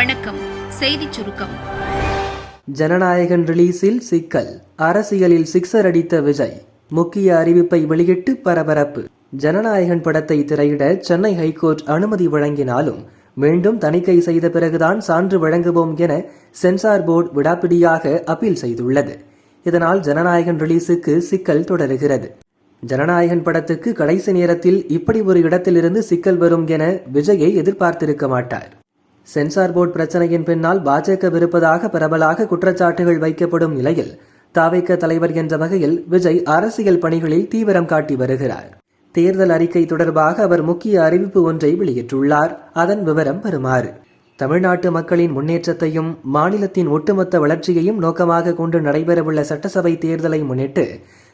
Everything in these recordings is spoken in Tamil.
வணக்கம். செய்திச் சுருக்கம். ஜனநாயகன் ரிலீஸில் சிக்கல், அரசியலில் சிக்ஸர் அடித்த விஜய், முக்கிய அறிவிப்பை வெளியிட்டு பரபரப்பு. ஜனநாயகன் படத்தை திரையிட சென்னை ஹைகோர்ட் அனுமதி வழங்கினாலும் மீண்டும் தணிக்கை செய்த பிறகுதான் சான்று வழங்குவோம் என சென்சார் போர்டு விடாப்பிடியாக அப்பீல் செய்துள்ளது. இதனால் ஜனநாயகன் ரிலீஸுக்கு சிக்கல் தொடருகிறது. ஜனநாயகன் படத்துக்கு கடைசி நேரத்தில் இப்படி ஒரு இடத்திலிருந்து சிக்கல் வரும் என விஜயை எதிர்பார்த்திருக்க மாட்டார். சென்சார் போர்டு பிரச்சனையின் பின்னால் பாஜக இருப்பதாக பரவலாக குற்றச்சாட்டுகள் வைக்கப்படும் நிலையில் தவிக தலைவர் என்ற வகையில் விஜய் அரசியல் பணிகளில் தீவிரம் காட்டி வருகிறார். தேர்தல் அறிக்கை தொடர்பாக அவர் முக்கிய அறிவிப்பு ஒன்றை வெளியிட்டுள்ளார். அதன் விவரம் வருமாறு: தமிழ்நாட்டு மக்களின் முன்னேற்றத்தையும் மாநிலத்தின் ஒட்டுமொத்த வளர்ச்சியையும் நோக்கமாக கொண்டு நடைபெறவுள்ள சட்டசபை தேர்தலை முன்னிட்டு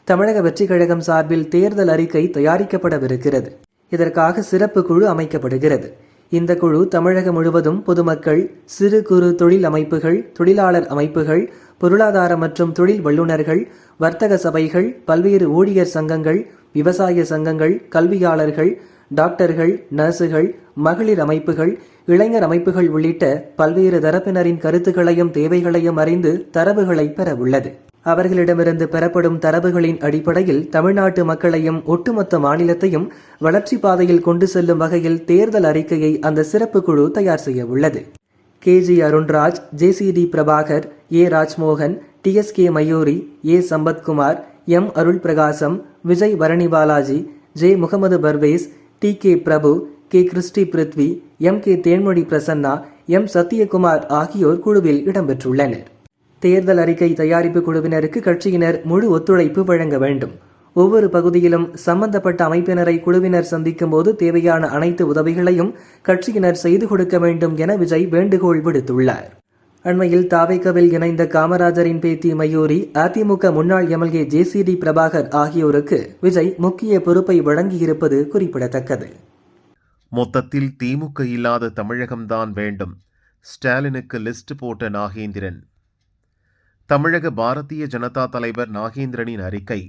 தமிழக வெற்றிக் கழகம் சார்பில் தேர்தல் அறிக்கை தயாரிக்கப்படவிருக்கிறது. இதற்காக சிறப்பு குழு அமைக்கப்படுகிறது. இந்த குழு தமிழகம் முழுவதும் பொதுமக்கள், சிறு குறு தொழில் அமைப்புகள், தொழிலாளர் அமைப்புகள், பொருளாதார மற்றும் தொழில் வல்லுநர்கள், வர்த்தக சபைகள், பல்வேறு ஊழியர் சங்கங்கள், விவசாய சங்கங்கள், கல்வியாளர்கள், டாக்டர்கள், நர்சுகள், மகளிர் அமைப்புகள், இளைஞர் அமைப்புகள் உள்ளிட்ட பல்வேறு தரப்பினரின் கருத்துக்களையும் தேவைகளையும் அறிந்து தரவுகளை பெற உள்ளது. அவர்களிடமிருந்து பெறப்படும் தரவுகளின் அடிப்படையில் தமிழ்நாட்டு மக்களையும் ஒட்டுமொத்த மாநிலத்தையும் வளர்ச்சி பாதையில் கொண்டு செல்லும் வகையில் தேர்தல் அறிக்கையை அந்த சிறப்பு குழு தயார் செய்ய உள்ளது. KG Arunraj, JCD Prabhakar, A Rajmohan, TSK Mayuri, A Sampathkumar, M Arul Prakasam, Vijay Baranibalaji, J Mohammed Parvez, TK Prabhu, K Christy Prithvi, MK Thenmozhi Prasanna, M Sathyakumar ஆகியோர் குழுவில் இடம்பெற்றுள்ளனர். தேர்தல் அறிக்கை தயாரிப்பு குழுவினருக்கு கட்சியினர் முழு ஒத்துழைப்பு வழங்க வேண்டும். ஒவ்வொரு பகுதியிலும் சம்பந்தப்பட்ட அமைப்பினரை குழுவினர் சந்திக்கும் போது தேவையான அனைத்து உதவிகளையும் கட்சியினர் செய்து கொடுக்க வேண்டும் என விஜய் வேண்டுகோள் விடுத்துள்ளார். அண்மையில் தவிகவில் இணைந்த காமராஜரின் பேத்தி மயூரி, அதிமுக முன்னாள் MLA JCD பிரபாகர் ஆகியோருக்கு விஜய் முக்கிய பொறுப்பை வழங்கியிருப்பது குறிப்பிடத்தக்கது. மொத்தத்தில் திமுக இல்லாத தமிழகம்தான் வேண்டும். ஸ்டாலினுக்கு லிஸ்ட் போட்ட நாகேந்திரன். தமிழக பாரதிய ஜனதா தலைவர் நாகேந்திரனின் அறிக்கை.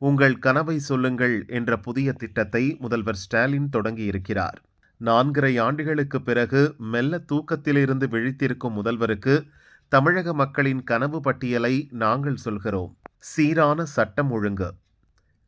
உங்கள் கனவை சொல்லுங்கள் என்ற புதிய திட்டத்தை முதல்வர் ஸ்டாலின் தொடங்கியிருக்கிறார். 4.5 ஆண்டுகளுக்கு பிறகு மெல்ல தூக்கத்திலிருந்து விழித்திருக்கும் முதல்வருக்கு தமிழக மக்களின் கனவு பட்டியலை நாங்கள் சொல்கிறோம். சீரான சட்டம் ஒழுங்கு,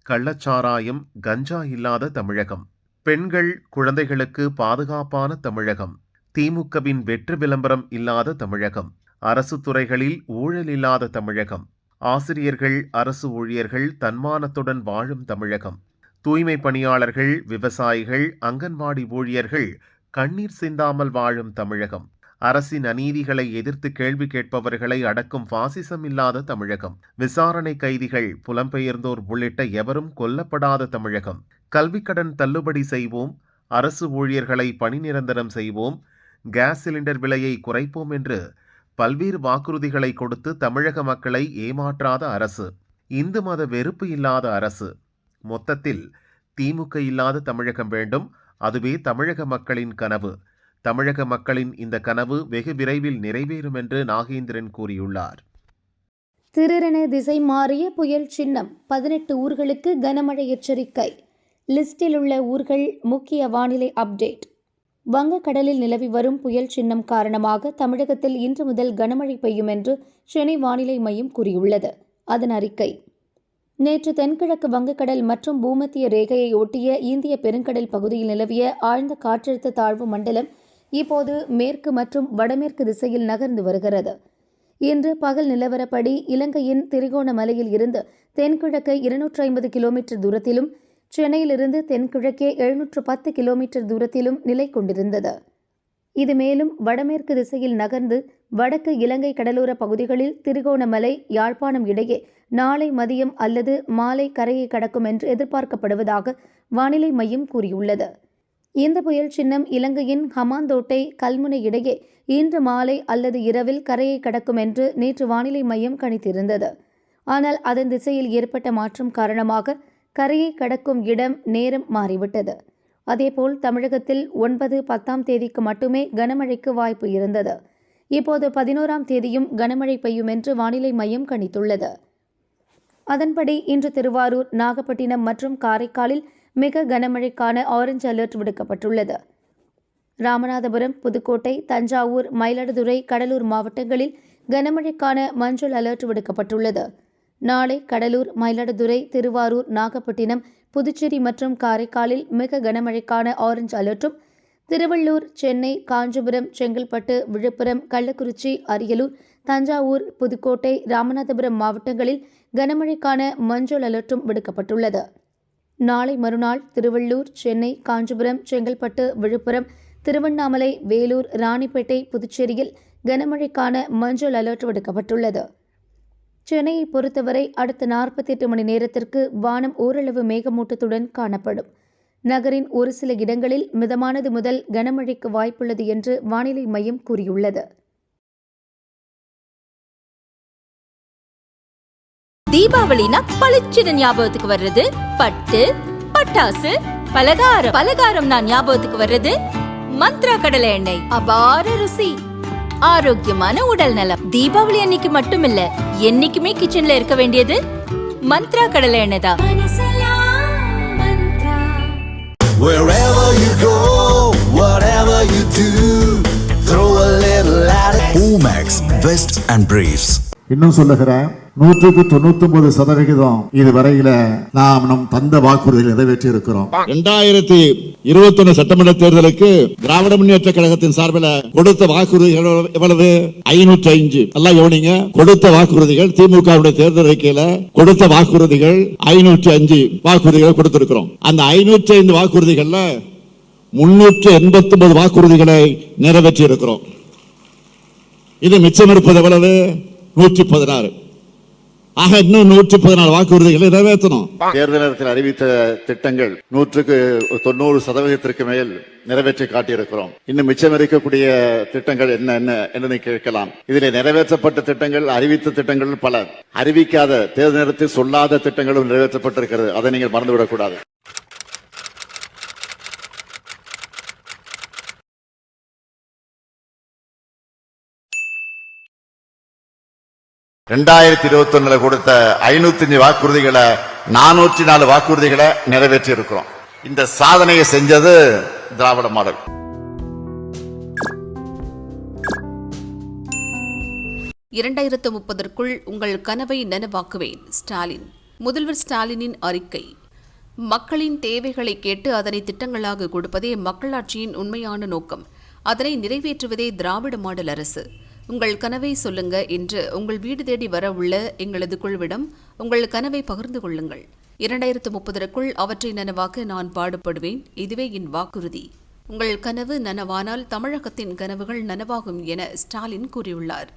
கள்ளச்சாராயம், கஞ்சா இல்லாத தமிழகம், பெண்கள் குழந்தைகளுக்கு பாதுகாப்பான தமிழகம், திமுகவின் வெற்று விளம்பரம் இல்லாத தமிழகம், அரசு துறைகளில் ஊழல் இல்லாத தமிழகம், ஆசிரியர்கள், அரசு ஊழியர்கள் தன்மானத்துடன் வாழும் தமிழகம், தூய்மை பணியாளர்கள், விவசாயிகள், அங்கன்வாடி ஊழியர்கள் கண்ணீர் சிந்தாமல் வாழும் தமிழகம், அரசின் அநீதிகளை எதிர்த்து கேள்வி கேட்பவர்களை அடக்கும் பாசிசம் இல்லாத தமிழகம், விசாரணை கைதிகள், புலம்பெயர்ந்தோர் உள்ளிட்ட எவரும் கொல்லப்படாத தமிழகம், கல்விக்கடன் தள்ளுபடி செய்வோம், அரசு ஊழியர்களை பணி நிரந்தரம் செய்வோம், கேஸ் சிலிண்டர் விலையை குறைப்போம் என்று பல்வேறு வாக்குறுதிகளை கொடுத்து தமிழக மக்களை ஏமாற்றாத அரசு, இந்து மத வெறுப்பு இல்லாத அரசு. மொத்தத்தில் திமுக இல்லாத தமிழகம் வேண்டும். அதுவே தமிழக மக்களின் கனவு. தமிழக மக்களின் இந்த கனவு வெகு விரைவில் நிறைவேறும் என்று நாகேந்திரன் கூறியுள்ளார். திடீரென திசை மாறிய புயல் சின்னம், 18 ஊர்களுக்கு கனமழை எச்சரிக்கை. லிஸ்டில் உள்ள ஊர்கள். முக்கிய வானிலை அப்டேட். வங்கக்கடலில் நிலவி வரும் புயல் சின்னம் காரணமாக தமிழகத்தில் இன்று முதல் கனமழை பெய்யும் என்று சென்னை வானிலை மையம் கூறியுள்ளது. அதன் அறிக்கை: நேற்று தென்கிழக்கு வங்கக்கடல் மற்றும் பூமத்திய ரேகையை ஒட்டிய இந்திய பெருங்கடல் பகுதியில் நிலவிய ஆழ்ந்த காற்றழுத்த தாழ்வு மண்டலம் இப்போது மேற்கு மற்றும் வடமேற்கு திசையில் நகர்ந்து வருகிறது. இன்று பகல் நிலவரப்படி இலங்கையின் திரிகோணமலையில் இருந்து தென்கிழக்கு 250 கிலோமீட்டர் தூரத்திலும், சென்னையிலிருந்து தென்கிழக்கே 710 கிலோமீட்டர் தூரத்திலும் நிலை கொண்டிருந்தது. இது மேலும் வடமேற்கு திசையில் நகர்ந்து வடக்கு இலங்கை கடலோர பகுதிகளில் திரிகோணமலை, யாழ்ப்பாணம் இடையே நாளை மதியம் அல்லது மாலை கரையை கடக்கும் என்று எதிர்பார்க்கப்படுவதாக வானிலை மையம் கூறியுள்ளது. இந்த புயல் சின்னம் இலங்கையின் ஹமாந்தோட்டை, கல்முனை இடையே இன்று மாலை அல்லது இரவில் கரையை கடக்கும் என்று நேற்று வானிலை மையம் கணித்திருந்தது. ஆனால் அதன் திசையில் ஏற்பட்ட மாற்றம் காரணமாக கரையை கடக்கும் இடம், நேரம் மாறிவிட்டது. அதேபோல் தமிழகத்தில் 9, 10ஆம் தேதிக்கு மட்டுமே கனமழைக்கு வாய்ப்பு இருந்தது. இப்போது 11ஆம் தேதியும் கனமழை பெய்யும் என்று வானிலை மையம் கணித்துள்ளது. அதன்படி இன்று திருவாரூர், நாகப்பட்டினம் மற்றும் காரைக்காலில் மிக கனமழைக்கான ஆரஞ்சு அலர்ட் விடுக்கப்பட்டுள்ளது. ராமநாதபுரம், புதுக்கோட்டை, தஞ்சாவூர், மயிலாடுதுறை, கடலூர் மாவட்டங்களில் கனமழைக்கான மஞ்சள் அலர்ட் விடுக்கப்பட்டுள்ளது. நாளை கடலூர், மயிலாடுதுறை, திருவாரூர், நாகப்பட்டினம், புதுச்சேரி மற்றும் காரைக்காலில் மிக கனமழைக்கான ஆரஞ்சு அலர்ட்டும், திருவள்ளூர், சென்னை, காஞ்சிபுரம், செங்கல்பட்டு, விழுப்புரம், கள்ளக்குறிச்சி, அரியலூர், தஞ்சாவூர், புதுக்கோட்டை, ராமநாதபுரம் மாவட்டங்களில் கனமழைக்கான மஞ்சள் அலர்ட்டும் விடுக்கப்பட்டுள்ளது. நாளை மறுநாள் திருவள்ளூர், சென்னை, காஞ்சிபுரம், செங்கல்பட்டு, விழுப்புரம், திருவண்ணாமலை, வேலூர், ராணிப்பேட்டை, புதுச்சேரியில் கனமழைக்கான மஞ்சள் அலர்ட் விடுக்கப்பட்டுள்ளது. சென்னையை பொறுத்தவரை அடுத்த 48 மணி நேரத்திற்கு வானம் ஓரளவு மேகமூட்டத்துடன் காணப்படும். நகரின் ஒரு சில இடங்களில் மிதமானது முதல் கனமழைக்கு வாய்ப்புள்ளது என்று வானிலை மையம் கூறியுள்ளது. தீபாவளினா பளிச்சுன்னு ஞாபகத்துக்கு வர்றது பட்டு, பட்டாசு, பலகாரம் நான் ஞாபகத்துக்கு வர்றது மந்த்ரா கடலை எண்ணெய். அபார ருசி, ஆரோக்கியமான உடல் நலம். தீபாவளி அன்னைக்கு மட்டும் இல்ல, என்னைக்குமே கிச்சன்ல இருக்க வேண்டியது மந்த்ரா கடலை எண்ணெய் தான். Wherever you go, whatever you do, throw a little at it. Omax, Vest and Briefs. இன்னும் சொல்லுகிறேன், 199% இதுவரையில நாம் நம் தந்த வாக்குறுதிகளை நிறைவேற்றி இருக்கிறோம். 2021 சட்டமன்ற தேர்தலுக்கு திராவிட முன்னேற்ற கழகத்தின் சார்பில் கொடுத்த வாக்குறுதிகள் எவ்வளவு? 505. எல்லாம் கவனிங்க, கொடுத்த வாக்குறுதிகள் திமுக தேர்தல் அறிக்கையில கொடுத்த வாக்குறுதிகள் 505 வாக்குறுதிகள் கொடுத்திருக்கிறோம். அந்த 505 வாக்குறுதிகள்ல 389 வாக்குறுதிகளை நிறைவேற்றி இருக்கிறோம். இது மிச்சம் இருப்பது எவ்வளவு? 116. ஆக இன்னும் 114 வாக்குறுதிகளை நிறைவேற்றணும். தேர்தல் நேரத்தில் அறிவித்த திட்டங்கள் 190% மேல் நிறைவேற்றி காட்டியிருக்கிறோம். இன்னும் மிச்சம் இருக்கக்கூடிய திட்டங்கள் என்ன என்று கேட்கலாம். இதில் நிறைவேற்றப்பட்ட திட்டங்கள், அறிவித்த திட்டங்கள் பல, அறிவிக்காத தேர்தல் நேரத்தில் சொல்லாத திட்டங்களும் நிறைவேற்றப்பட்டிருக்கிறது. அதை நீங்கள் மறந்துவிடக் கூடாது. 2021 கொடுத்த 505 வாக்குறுதிகளை 404 வாக்குறுதிகளை நிறைவேற்றி இருக்கிறோம். இந்த சாதனையை செஞ்சது திராவிட மாடல். 2030 உங்கள் கனவை நனவாக்குவேன் ஸ்டாலின். முதல்வர் ஸ்டாலினின் அறிக்கை. மக்களின் தேவைகளை கேட்டு அதனை திட்டங்களாக கொடுப்பதே மக்களாட்சியின் உண்மையான நோக்கம். அதனை நிறைவேற்றுவதே திராவிட மாடல் அரசு. உங்கள் கனவை சொல்லுங்க என்று உங்கள் வீடு தேடி வர உள்ள எங்களது குழுவிடம் உங்கள் கனவை பகிர்ந்து கொள்ளுங்கள். 2030 அவற்றை நனவாக்க நான் பாடுபடுவேன். இதுவே என் வாக்குறுதி. உங்கள் கனவு நனவானால் தமிழகத்தின் கனவுகள் நனவாகும் என ஸ்டாலின் கூறியுள்ளார்.